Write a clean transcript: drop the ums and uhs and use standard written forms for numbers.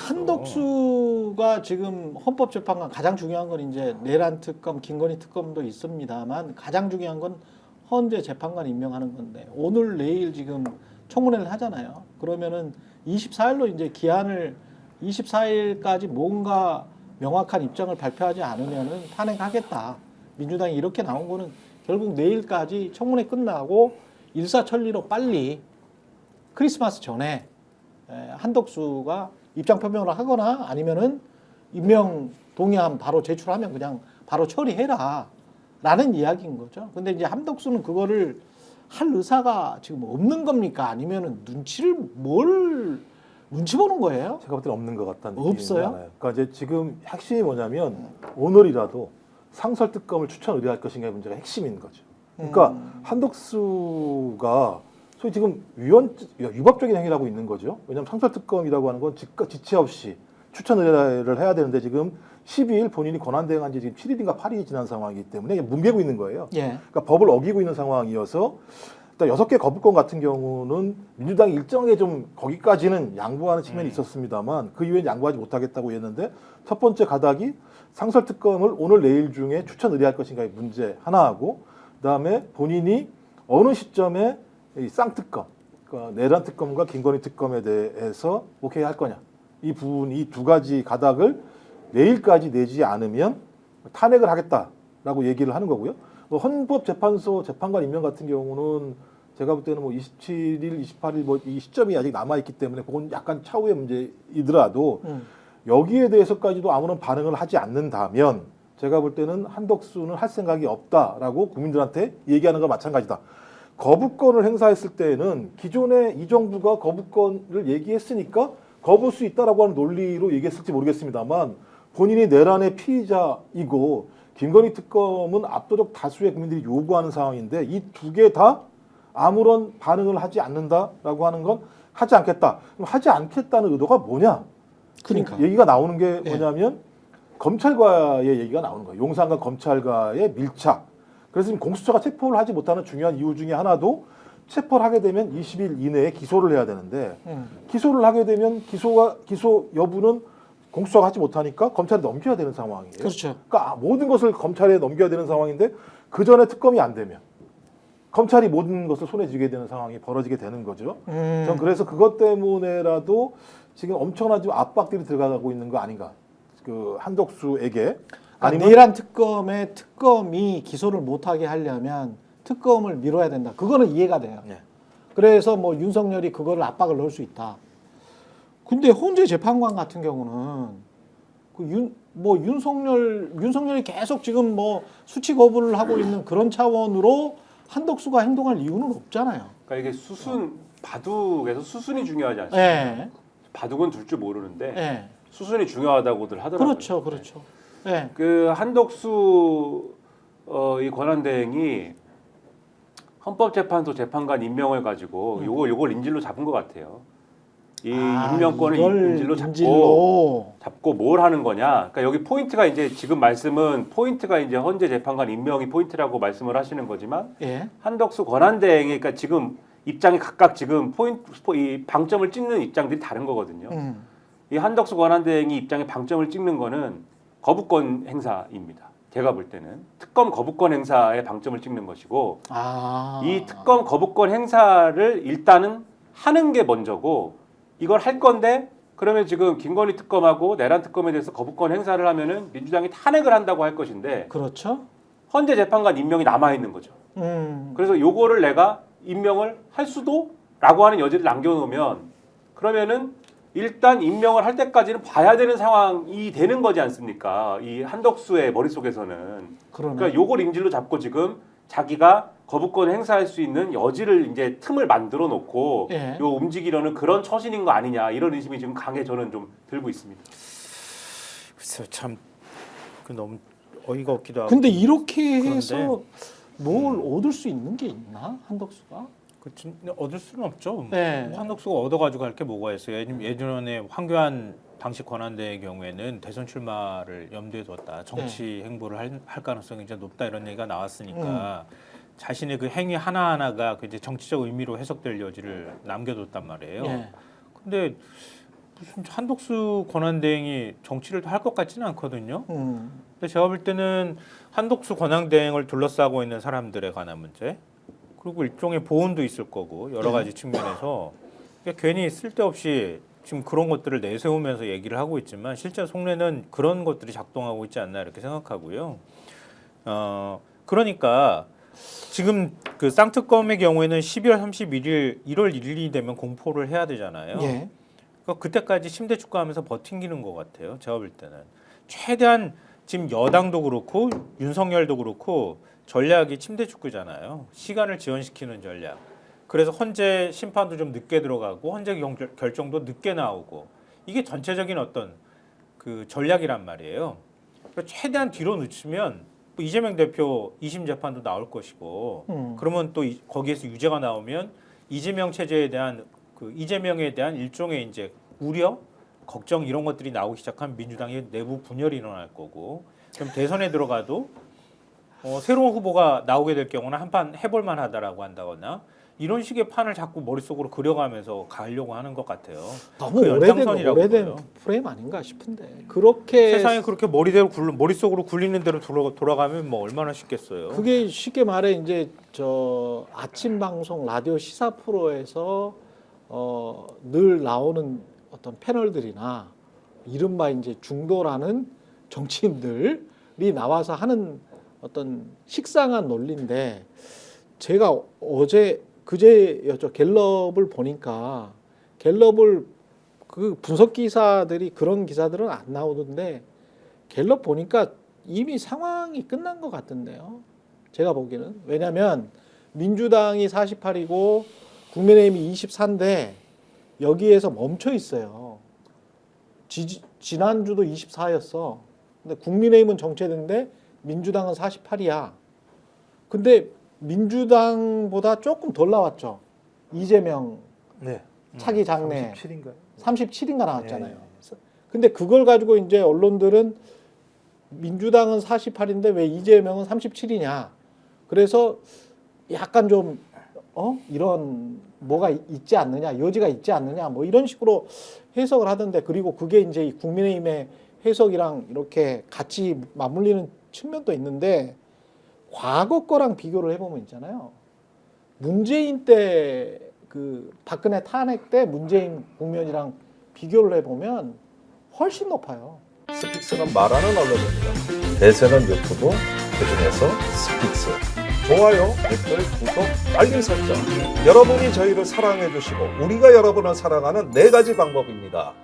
한덕수가 지금 헌법재판관 가장 중요한 건 이제 내란 특검, 김건희 특검도 있습니다만 가장 중요한 건 헌재 재판관 임명하는 건데 오늘 내일 지금 청문회를 하잖아요. 그러면은 24일로 이제 기한을 24일까지 뭔가 명확한 입장을 발표하지 않으면은 탄핵하겠다. 민주당이 이렇게 나온 거는 결국 내일까지 청문회 끝나고 일사천리로 빨리 크리스마스 전에 한덕수가 입장 표명을 하거나 아니면은 임명 동의안 바로 제출하면 그냥 바로 처리해라 라는 이야기인 거죠. 근데 이제 한덕수는 그거를 할 의사가 지금 없는 겁니까? 아니면은 눈치 보는 거예요? 제가 볼 때는 없는 것 같다는 느낌이 없어요? 많아요. 그러니까 이제 지금 핵심이 뭐냐면 오늘이라도 상설 특검을 추천 의뢰할 것인가의 문제가 핵심인 거죠. 그러니까 한덕수가 소위 지금 위법적인 행위를 하고 있는 거죠. 왜냐하면 상설 특검이라고 하는 건 지체 없이 추천 의뢰를 해야 되는데 지금 12일 본인이 권한 대행한 지 지금 7일인가 8일이 지난 상황이기 때문에 뭉개고 있는 거예요. 예. 그러니까 법을 어기고 있는 상황이어서 일단 6개 거부권 같은 경우는 민주당이 일정하게 좀 거기까지는 양보하는 측면이 있었습니다만 그 이후엔 양보하지 못하겠다고 했는데 첫 번째 가닥이 상설 특검을 오늘 내일 중에 추천 의뢰할 것인가의 문제 하나하고 그다음에 본인이 어느 시점에 이 쌍특검, 그러니까 내란 특검과 김건희 특검에 대해서 오케이 할 거냐 이 부분 이 두 가지 가닥을 내일까지 내지 않으면 탄핵을 하겠다라고 얘기를 하는 거고요. 뭐 헌법재판소 재판관 임명 같은 경우는 제가 볼 때는 뭐 27일, 28일 뭐 이 시점이 아직 남아 있기 때문에 그건 약간 차후의 문제이더라도 여기에 대해서까지도 아무런 반응을 하지 않는다면 제가 볼 때는 한덕수는 할 생각이 없다라고 국민들한테 얘기하는 거 마찬가지다. 거부권을 행사했을 때에는 기존에 이 정부가 거부권을 얘기했으니까 거부할 수 있다라고 하는 논리로 얘기했을지 모르겠습니다만 본인이 내란의 피의자이고 김건희 특검은 압도적 다수의 국민들이 요구하는 상황인데 이 두 개 다 아무런 반응을 하지 않는다라고 하는 건 하지 않겠다. 그럼 하지 않겠다는 의도가 뭐냐? 그러니까 얘기가 나오는 게 뭐냐면 검찰과의 얘기가 나오는 거예요. 용산과 검찰과의 밀착. 그래서 지금 공수처가 체포를 하지 못하는 중요한 이유 중에 하나도 체포를 하게 되면 20일 이내에 기소를 해야 되는데 기소를 하게 되면 기소 여부는 공수처가 하지 못하니까 검찰에 넘겨야 되는 상황이에요. 그렇죠. 그러니까 모든 것을 검찰에 넘겨야 되는 상황인데 그 전에 특검이 안 되면 검찰이 모든 것을 손에 쥐게 되는 상황이 벌어지게 되는 거죠. 전 그래서 그것 때문에라도 지금 엄청난 좀 압박들이 들어가고 있는 거 아닌가. 그 한덕수에게 아니면 내란 특검의 특검이 기소를 못하게 하려면 특검을 미뤄야 된다. 그거는 이해가 돼요. 네. 그래서 뭐 윤석열이 그거를 압박을 넣을 수 있다. 근데 헌재 재판관 같은 경우는 윤석열이 계속 지금 뭐 수치 거부를 하고 있는 그런 차원으로 한덕수가 행동할 이유는 없잖아요. 그러니까 이게 바둑에서 수순이 중요하지 않습니까? 네. 바둑은 둘 줄 모르는데 네. 수순이 중요하다고들 하더라고요. 그렇죠, 그렇죠. 네. 그 한덕수 이 권한대행이 헌법재판소 재판관 임명을 가지고 요걸 인질로 잡은 것 같아요. 이 임명권을 인질로 잡고 뭘 하는 거냐? 그러니까 여기 포인트가 이제 지금 말씀은 포인트가 이제 헌재 재판관 임명이 포인트라고 말씀을 하시는 거지만 예. 한덕수 권한대행이 그러니까 지금 입장이 각각 지금 이 방점을 찍는 입장들이 다른 거거든요. 이 한덕수 권한대행이 입장에 방점을 찍는 거는 거부권 행사입니다. 제가 볼 때는 특검 거부권 행사에 방점을 찍는 것이고 이 특검 거부권 행사를 일단은 하는 게 먼저고 이걸 할 건데 그러면 지금 김건희 특검하고 내란 특검에 대해서 거부권 행사를 하면은 민주당이 탄핵을 한다고 할 것인데 그렇죠. 헌재 재판관 임명이 남아 있는 거죠. 그래서 요거를 내가 임명을 할 수도라고 하는 여지를 남겨놓으면 그러면은 일단 임명을 할 때까지는 봐야 되는 상황이 되는 거지 않습니까? 이 한덕수의 머릿속에서는. 그러니까 요걸 인질로 잡고 지금 자기가 거부권 행사할 수 있는 여지를 이제 틈을 만들어 놓고 요 움직이려는 그런 처신인 거 아니냐 이런 의심이 지금 강해 저는 좀 들고 있습니다. 글쎄요, 참 너무 어이가 없기도 하고. 근데 이렇게 해서 뭘 얻을 수 있는 게 있나? 한덕수가? 그치, 얻을 수는 없죠. 네. 한덕수가 얻어가지고 할 게 뭐가 있어요. 예전에 황교안 당시 권한대의 경우에는 대선 출마를 염두에 뒀다. 정치 행보를 할 가능성이 굉장히 높다 이런 얘기가 나왔으니까 자신의 그 행위 하나하나가 그 이제 정치적 의미로 해석될 여지를 남겨뒀단 말이에요. 근데 한독수 권한대행이 정치를 할 것 같지는 않거든요. 음. 근데 제가 볼 때는 한독수 권한대행을 둘러싸고 있는 사람들에 관한 문제, 그리고 일종의 보온도 있을 거고 여러 가지 측면에서 괜히 쓸데없이 지금 그런 것들을 내세우면서 얘기를 하고 있지만 실제 속내는 그런 것들이 작동하고 있지 않나 이렇게 생각하고요. 그러니까 지금 그 쌍특검의 경우에는 12월 31일, 1월 1일이 되면 공포를 해야 되잖아요. 예. 그러니까 그때까지 침대 축구하면서 버팅기는 것 같아요. 제가 볼 때는 최대한 지금 여당도 그렇고 윤석열도 그렇고 전략이 침대 축구잖아요. 시간을 지연시키는 전략. 그래서 헌재 심판도 좀 늦게 들어가고 헌재 결정도 늦게 나오고 이게 전체적인 어떤 그 전략이란 말이에요. 그러니까 최대한 뒤로 늦추면 이재명 대표 2심 재판도 나올 것이고 그러면 또 거기에서 유죄가 나오면 이재명 체제에 대한 그 이재명에 대한 일종의 이제 우려, 걱정 이런 것들이 나오기 시작하면 민주당의 내부 분열이 일어날 거고 그럼 대선에 들어가도 새로운 후보가 나오게 될 경우는 한판 해볼 만하다라고 한다거나 이런 식의 판을 자꾸 머릿속으로 그려가면서 가려고 하는 것 같아요. 너무 그 연장선이라고 오래된 보여요. 프레임 아닌가 싶은데 그렇게 세상에 그렇게 머릿속으로 굴리는 대로 돌아가면 뭐 얼마나 쉽겠어요. 그게 쉽게 말해 이제 저 아침 방송 라디오 시사 프로에서 늘 나오는 어떤 패널들이나 이른바 이제 중도라는 정치인들이 나와서 하는 어떤 식상한 논리인데 제가 그제였죠. 갤럽을 보니까 갤럽을 그 분석 기사들이 그런 기사들은 안 나오던데 갤럽 보니까 이미 상황이 끝난 것 같던데요. 제가 보기에는 왜냐하면 민주당이 48이고 국민의힘이 24인데 여기에서 멈춰 있어요. 지난주도 24였어. 근데 국민의힘은 정체된데 민주당은 48이야. 근데 민주당보다 조금 덜 나왔죠. 이재명 네. 차기 장래 37인가요? 37인가 나왔잖아요. 네. 근데 그걸 가지고 이제 언론들은 민주당은 48인데 왜 이재명은 37이냐. 그래서 약간 좀 이런 뭐가 있지 않느냐, 여지가 있지 않느냐, 뭐 이런 식으로 해석을 하던데 그리고 그게 이제 국민의힘의 해석이랑 이렇게 같이 맞물리는 측면도 있는데 과거 거랑 비교를 해보면 있잖아요. 문재인 때 그 박근혜 탄핵 때 문재인 국면이랑 비교를 해보면 훨씬 높아요. 스픽스는 말하는 언론입니다. 대세는 유튜브, 그중에서 스픽스. 좋아요, 댓글, 구독, 알림 설정. 여러분이 저희를 사랑해 주시고 우리가 여러분을 사랑하는 4가지 방법입니다.